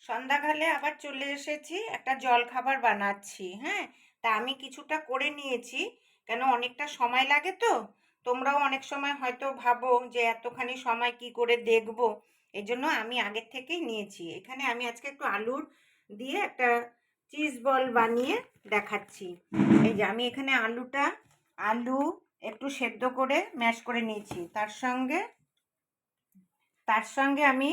সন্ধ্যাকালে আবার চলে এসেছি, একটা জলখাবার বানাচ্ছি। হ্যাঁ, তা আমি কিছুটা করে নিয়েছি, কেন অনেকটা সময় লাগে তো। তোমরাও অনেক সময় হয়তো ভাবো যে এতখানি সময় কি করে দেখবো, এই জন্য আমি আগের থেকেই নিয়েছি। এখানে আমি আজকে একটু আলুর দিয়ে একটা চিজ বল বানিয়ে দেখাচ্ছি। এই যে আমি এখানে আলু একটু সেদ্ধ করে ম্যাশ করে নিয়েছি, তার সঙ্গে আমি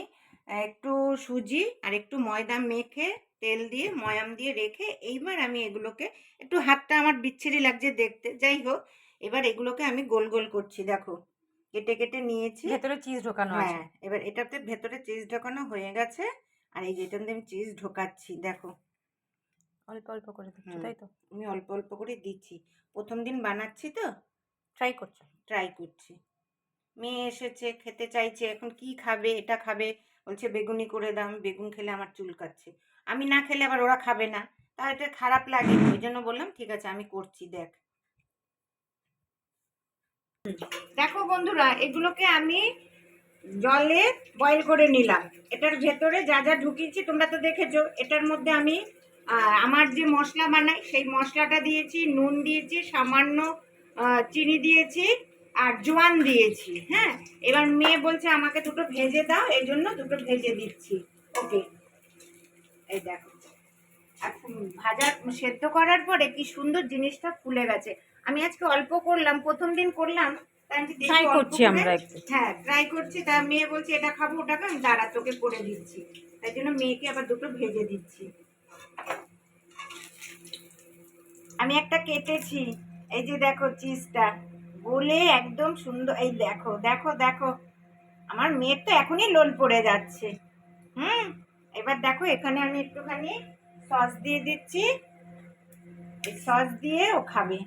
একটু সুজি আর একটু ময়দা মেখে তেল দিয়ে ময়াম দিয়ে রেখে এইবার আমি এগুলোকে একটু হাতটা আমার বিচ্ছিরি লাগছে দেখতে, যাই হোক এবার এগুলোকে আমি গোল গোল করছি। দেখো কেটে কেটে নিয়েছি, ভেতরে চিজ ঢোকানো আছে। হ্যাঁ এবার এটাতে ভেতরে চিজ ঢোকানো হয়ে গেছে। আর এই যে এটাতে আমি চিজ ঢোকাচ্ছি, দেখো অল্প অল্প করে দিচ্ছ, তাই তো? আমি অল্প অল্প করে দিচ্ছি, প্রথম দিন বানাচ্ছি তো, ট্রাই করছি। মেয়ে এসেছে, খেতে চাইছে, এখন কি খাবে, এটা খাবে, বলছে বেগুনি করে দাও। আমি বেগুন খেলে আমার চুলকাচ্ছে, আমি না খেলে আবার ওরা খাবে না, তা এটা খারাপ লাগে, ওই জন্য বললাম ঠিক আছে আমি করছি। দেখো বন্ধুরা, এগুলোকে আমি জলে বয়েল করে নিলাম। এটার ভেতরে যা যা ঢুকিয়েছি তোমরা তো দেখেছো। এটার মধ্যে আমি আমার যে মশলা বানাই সেই মশলাটা দিয়েছি, নুন দিয়েছি, সামান্য চিনি দিয়েছি আর জোয়ান দিয়েছি। হ্যাঁ, এবার মেয়ে বলছে আমাকে দুটো ভেজে দাও, এই জন্য দুটো ভেজে দিচ্ছি। ওকে, এই দেখো, আর ভাজা সেদ্ধ করার পরে কি সুন্দর জিনিসটা ফুলে গেছে। আমি আজকে অল্প করলাম, প্রথম দিন করলাম, ট্রাই করছি আমরা একটু। হ্যাঁ ট্রাই করছি। তা মেয়ে বলছে এটা খাবো ওটা খাবো, দাঁড়া তোকে করে দিচ্ছি। তাই জন্য মেয়েকে আবার দুটো ভেজে দিচ্ছি। আমি একটা কেটেছি, এই যে দেখো চিজটা গলে একদম সুন্দর। এই দেখো দেখো দেখো, আমার মেয়ের তো এখনই লোল পড়ে যাচ্ছে। এবার দেখো এখানে আমি একটুখানি সস দিয়ে দিচ্ছি, এই সস দিয়ে ও খাবে।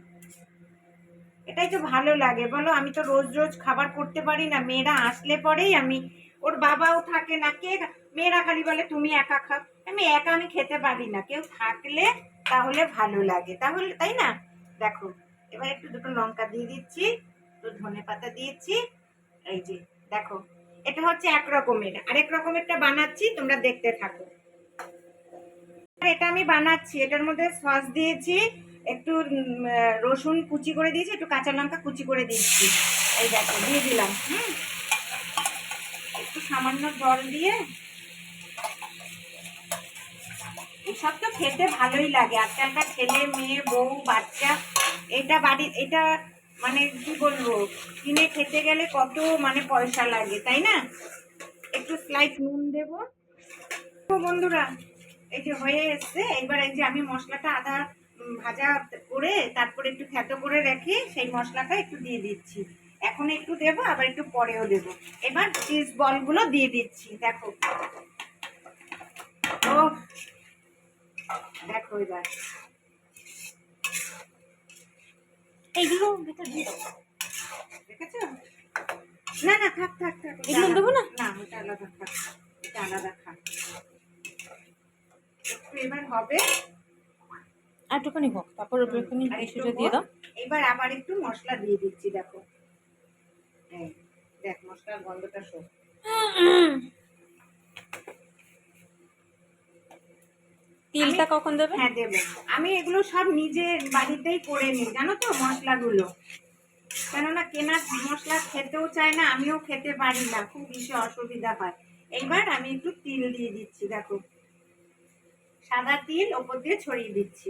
এটাই তো ভালো লাগে বলো, আমি তো রোজ রোজ খাবার করতে পারি না, মেয়েরা আসলে পরেই আমি, ওর বাবাও থাকে না, মেয়েরা খালি বলে তুমি একা খাও, আমি খেতে পারি না, কেউ থাকলে তাহলে ভালো লাগে, তাহলে তাই না। দেখো এবার একটু দুটো লঙ্কা দিয়ে দিচ্ছি, একটু ধনে পাতা দিয়েছি। এই যে দেখো, এটা হচ্ছে এক রকমের, আরেক রকমেরটা বানাচ্ছি, তোমরা দেখতে থাকো। এটা আমি বানাচ্ছি, এটার মধ্যে সস দিয়েছি, একটু রসুন কুচি করে দিয়েছি, একটু কাঁচা লঙ্কা কুচি করে দিচ্ছি। এই দেখো দিয়ে দিলাম। একটু সামান্য জল দিয়ে, এসব তো খেতে ভালোই লাগে। আজকালকার ছেলে মেয়ে বউ বাচ্চা, এটা মানে কি বলবো, কিনে খেতে গেলে কত মানে পয়সা লাগে, তাই না। একটু স্লাইড নুন দেবো। বন্ধুরা এই যে হয়ে এসছে, এবার এই যে আমি মশলাটা আদা ভাজা করে তারপরে একটু থেতো করে রেখে সেই মশলাটা একটু দিয়ে দিচ্ছি। এখন একটু দেবো, আবার একটু পরেও দেবো। এবার চিজ বলগুলো দিয়ে দিচ্ছি। দেখো ও, দেখো এবার এইগুলো ভেতর দিয়ে দাও। দেখেছো, না না থাক থাক থাক, এগুলো দেবো না, না ওটা আলাদা থাক, এটা আলাদা থাক। একটু এবার হবে, আর একটুখানি হোক, তারপর একটুখানি কিছুটা দিয়ে দাও। এবার আবার একটু মশলা দিয়ে দিচ্ছি। দেখো এই দেখ মশলার গন্ধটা শোক। তেলটা কখন দেবে? হ্যাঁ দেবো, আমি এগুলো সব নিজের বাড়িতেই করে নিই, জানো তো মশলাগুলো, কেননা কেনা মশলা খেতেও চায় না, আমিও খেতে পারি না, খুব বেশি অসুবিধা হয়। এইবার আমি একটু তিল দিয়ে দিচ্ছি, দেখো সাদা তিল ওপর দিয়ে ছড়িয়ে দিচ্ছি।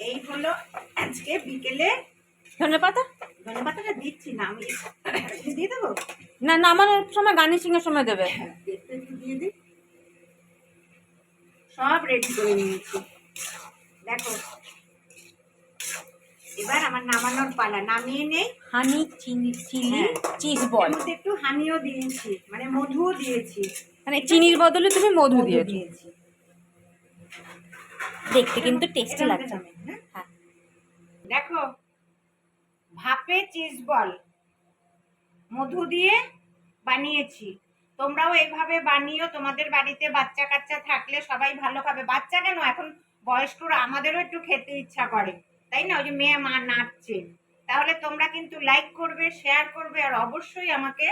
এই হলো আজকে বিকেলে। ধনেপাতাটা দিচ্ছি না, আমি দিয়ে দেবো, না নামানোর সময় গার্নিশিংয়ের সময় দেবে। একটু দিয়ে দিই। সব রেডি করে নিয়েছি, দেখো এবার আমার নামানোর পালা, নামিয়ে নেই। হানি চিলি চিজ বল, একটু হানিও দিয়েছি, মানে মধুও দিয়েছি, মানে চিনির বদলে তুমি মধু দিয়েছি। দেখতে কিন্তু টেস্টি লাগছে। হ্যাঁ দেখো, ভাপে চিজ বল মধু দিয়ে বানিয়েছি, তোমরাও এইভাবে বানিও, তোমাদের বাড়িতে বাচ্চা কাচ্চা থাকলে সবাই ভালো খাবে। বাচ্চা কেন, এখন বয়স্করা আমাদেরও একটু খেতে ইচ্ছা করে, তাই না, ওই যে মেয়ে মা নাচছে। তাহলে তোমরা কিন্তু লাইক করবে, শেয়ার করবে, আর অবশ্যই আমাকে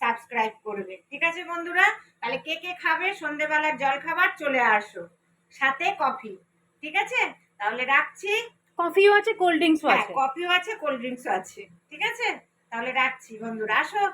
সাবস্ক্রাইব করবে। ঠিক আছে বন্ধুরা, তাহলে কে কে খাবে সন্ধেবেলার জল খাবার চলে আসো, সাথে কফি। ঠিক আছে, তাহলে রাখছি। কফিও আছে, কোল্ড ড্রিঙ্কসও হ্যাঁ, আছে। কফিও আছে, কোল্ড ড্রিঙ্কসও আছে। ঠিক আছে, তাহলে রাখছি বন্ধুরা, আসো।